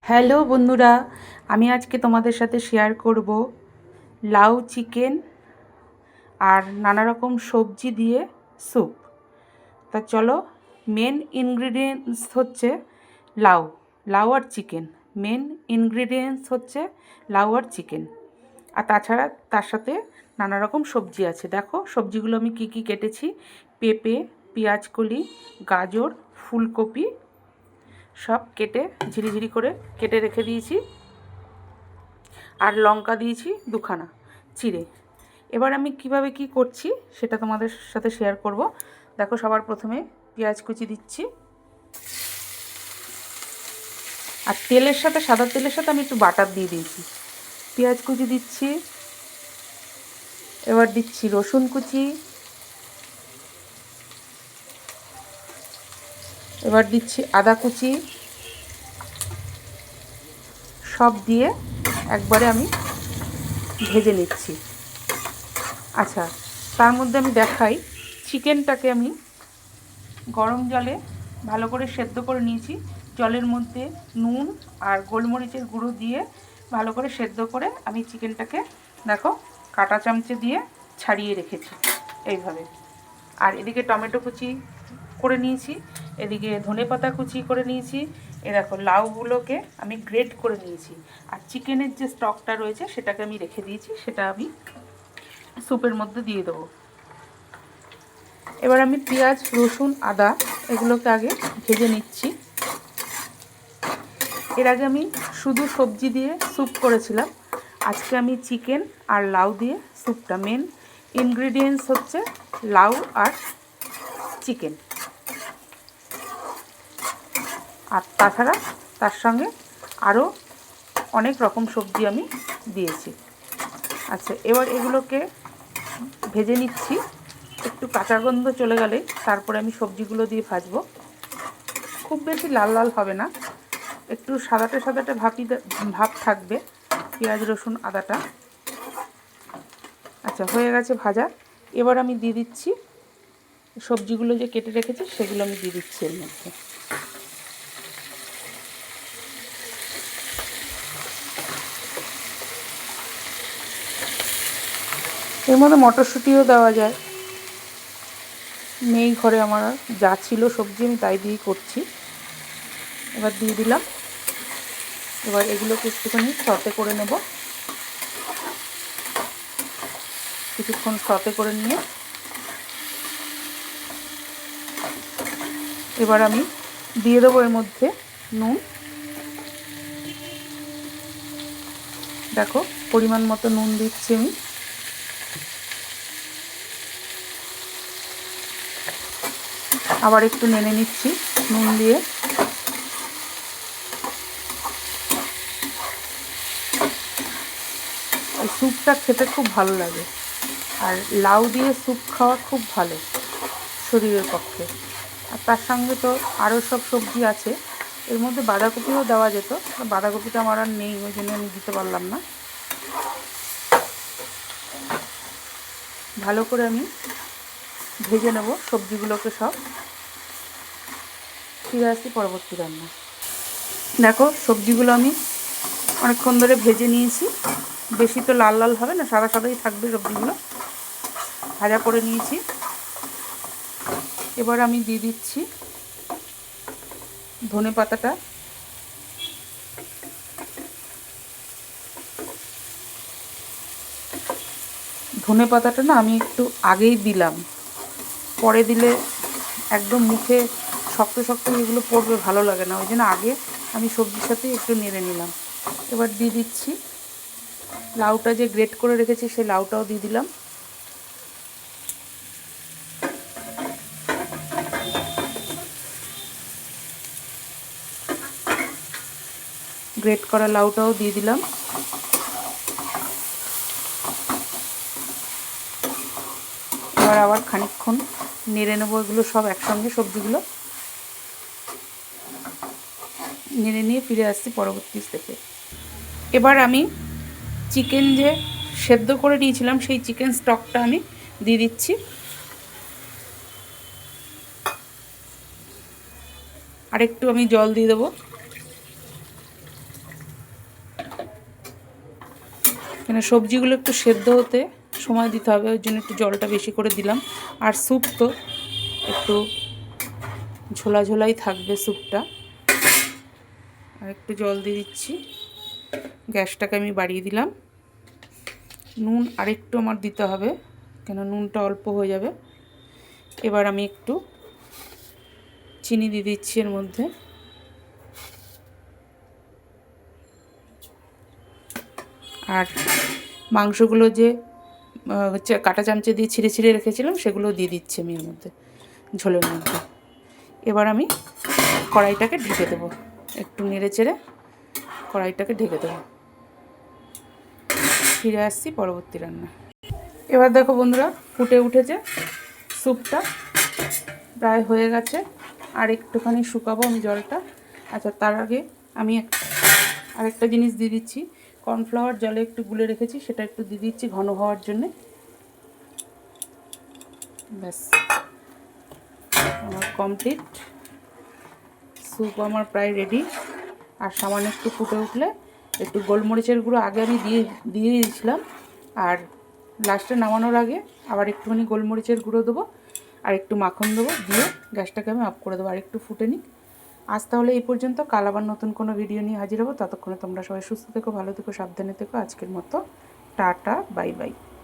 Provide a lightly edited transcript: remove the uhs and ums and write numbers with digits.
Hello বন্ধুরা, আমি আজকে তোমাদের সাথে শেয়ার করব লাউ চিকেন আর নানা রকম সবজি দিয়ে স্যুপ। তা চলো, মেন ইনগ্রিডিয়েন্টস হচ্ছে লাউ লাউ আর চিকেন। মেন ইনগ্রিডিয়েন্টস হচ্ছে লাউ আর চিকেন, আর তাছাড়া তার সাথে নানা রকম সবজি আছে। দেখো সবজিগুলো আমি কি কি কেটেছি: পেঁপে, পেঁয়াজকলি, গাজর, ফুলকপি সব কেটে ঝিরিঝিরি করে কেটে রেখে দিয়েছি, আর লঙ্কা দিয়েছি দুখানা চিড়ে। এবার আমি কিভাবে কি করছি সেটা তোমাদের সাথে শেয়ার করব। দেখো, সবার প্রথমে পেঁয়াজ কুচি দিচ্ছি, আর তেলের সাথে, সাদা তেলের সাথে আমি একটু বাটার দিয়ে দিয়েছি। পেঁয়াজ কুচি দিচ্ছি, এবার দিচ্ছি রসুন কুচি, এবার দিচ্ছি আদা কুচি। সব দিয়ে একবারে আমি ভেজে নিচ্ছি। আচ্ছা, তার মধ্যে আমি দেখাই, চিকেনটাকে আমি গরম জলে ভালো করে সেদ্ধ করে নিয়েছি। জলের মধ্যে নুন আর গোলমরিচের গুঁড়ো দিয়ে ভালো করে সেদ্ধ করে আমি চিকেনটাকে, দেখো, কাঁটা চামচে দিয়ে ছাড়িয়ে রেখেছি এইভাবে। আর এদিকে টমেটো কুচি করে নিয়েছি, এদিকে ধনেপাতা কুচি করে নিয়েছি। এ দেখো, লাউগুলোকে আমি গ্রেট করে নিয়েছি, আর চিকেনের যে স্টকটা রয়েছে সেটাকে আমি রেখে দিয়েছি, সেটা আমি স্যুপের মধ্যে দিয়ে দেবো। এবার আমি পেঁয়াজ, রসুন, আদা এগুলোকে আগে ভেজে নিচ্ছি। এর আগে আমি শুধু সবজি দিয়ে স্যুপ করেছিলাম, আজকে আমি চিকেন আর লাউ দিয়ে স্যুপটা। মেন ইনগ্রিডিয়েন্টস হচ্ছে লাউ আর চিকেন, আর তাছাড়া তার সঙ্গে আরও অনেক রকম সবজি আমি দিয়েছি। আচ্ছা, এবার এগুলোকে ভেজে নিচ্ছি। একটু কাঁচা গন্ধ চলে গেলে তারপরে আমি সবজিগুলো দিয়ে ভাজবো। খুব বেশি লাল লাল হবে না, একটু সাদাটে সাদাটে ভাব থাকবে পেঁয়াজ, রসুন, আদাটা। আচ্ছা, হয়ে গেছে ভাজা। এবার আমি দিয়ে দিচ্ছি সবজিগুলো যে কেটে রেখেছি, সেগুলো আমি দিয়ে দিচ্ছি এর মধ্যে। এর মধ্যে মটরশুঁটিও দেওয়া যায়, নেই ঘরে আমার, যা ছিল সবজি আমি তাই দিয়েই করছি। এবার দিয়ে দিলাম। এবার এগুলোকে একটুখানি সতে করে নেব। কিছুক্ষণ সতে করে নিয়ে এবার আমি দিয়ে দেবো এর মধ্যে নুন। দেখো, পরিমাণ মতো নুন দিচ্ছি আমি। আবার একটু নেড়ে নিচ্ছি নুন দিয়ে। এই স্যুপটা খেতে খুব ভালো লাগে, আর লাউ দিয়ে স্যুপ খাওয়া খুব ভালো শরীরের পক্ষে। আর তার সঙ্গে তো আরও সব সবজি আছে, এর মধ্যে বাঁধাকপিও দেওয়া যেত, বাঁধাকপিটা আমার আর নেই, ওই জন্য আমি দিতে পারলাম না। ভালো করে আমি ভেজে নেব সবজিগুলোকে সব। ফিরে আসি পরবর্তী রান্না। দেখো, সবজিগুলো আমি অনেকক্ষণ ধরে ভেজে নিয়েছি। বেশি তো লাল লাল হবে না, সাদা সাদাই থাকবে সবজিগুলো। ভাজা করে নিয়েছি। এবার আমি দিয়ে দিচ্ছি ধনে পাতাটা। ধনে পাতাটা না আমি একটু আগেই দিলাম, পরে দিলে একদম মুখে শক্ত শক্ত এগুলো পড়বে, ভালো লাগে না, ওই জন্য আগে আমি সবজির সাথে একটু নেড়ে নিলাম। এবার দিয়ে দিচ্ছি লাউটা যে গ্রেট করে রেখেছি, সেই লাউটাও দিয়ে দিলাম। গ্রেট করা লাউটাও দিয়ে দিলাম। এবার আবার খানিকক্ষণ নেড়ে নেবো এগুলো সব একসঙ্গে, সবজিগুলো নেড়ে নিয়ে ফিরে আসছি পরবর্তী স্টেপে। এবার আমি চিকেন যে সেদ্ধ করে নিয়েছিলাম, সেই চিকেন স্টকটা আমি দিয়ে দিচ্ছি। আর একটু আমি জল দিয়ে দেবো। এখানে সবজিগুলো একটু সেদ্ধ হতে সময় দিতে হবে, ওই জন্য একটু জলটা বেশি করে দিলাম। আর স্যুপ তো একটু ঝোলা ঝোলাই থাকবে স্যুপটা। আর একটু জল দিয়ে দিচ্ছি, গ্যাসটাকে আমি বাড়িয়ে দিলাম। নুন আরেকটু আমার দিতে হবে, কেন নুনটা অল্প হয়ে যাবে। এবার আমি একটু চিনি দিয়ে দিচ্ছি এর মধ্যে। আর মাংসগুলো যে কাঁটা চামচে দিয়ে ছিঁড়ে ছিঁড়ে রেখেছিলাম সেগুলো দিয়ে দিচ্ছি আমি এর মধ্যে, ঝোলের মধ্যে। এবার আমি কড়াইটাকে ঢেকে দেবো, একটু নেড়ে চেড়ে কড়াইটাকে ঢেকে দেবো। ফিরে আসছি পরবর্তী রান্না। এবার দেখো বন্ধুরা, ফুটে উঠেছে, স্যুপটা প্রায় হয়ে গেছে। আর একটুখানি শুকাবো আমি জলটা। আচ্ছা, তার আগে আমি আরেকটা জিনিস দিয়ে দিচ্ছি, কর্নফ্লাওয়ার জলে একটু গুলে রেখেছি, সেটা একটু দিয়ে দিচ্ছি ঘন হওয়ার জন্যে। ব্যাস, আমার কমপ্লিট, স্যুপ আমার প্রায় রেডি। আর সামান্য একটু ফুটে উঠলে একটু গোলমরিচের গুঁড়ো আগে আমি দিয়ে দিয়েছিলাম, আর লাস্টে নামানোর আগে আবার একটুখানি গোলমরিচের গুঁড়ো দেবো, আর একটু মাখন দেবো, দিয়ে গ্যাসটাকে আমি অফ করে দেবো। আর একটু ফুটে নিই। আজ তাহলে এই পর্যন্ত, কাল আবার নতুন কোনো ভিডিও নিয়ে হাজির হবো। ততক্ষণে তোমরা সবাই সুস্থ থেকো, ভালো থেকো, সাবধানে থেকো। আজকের মতো টাটা, বাই বাই।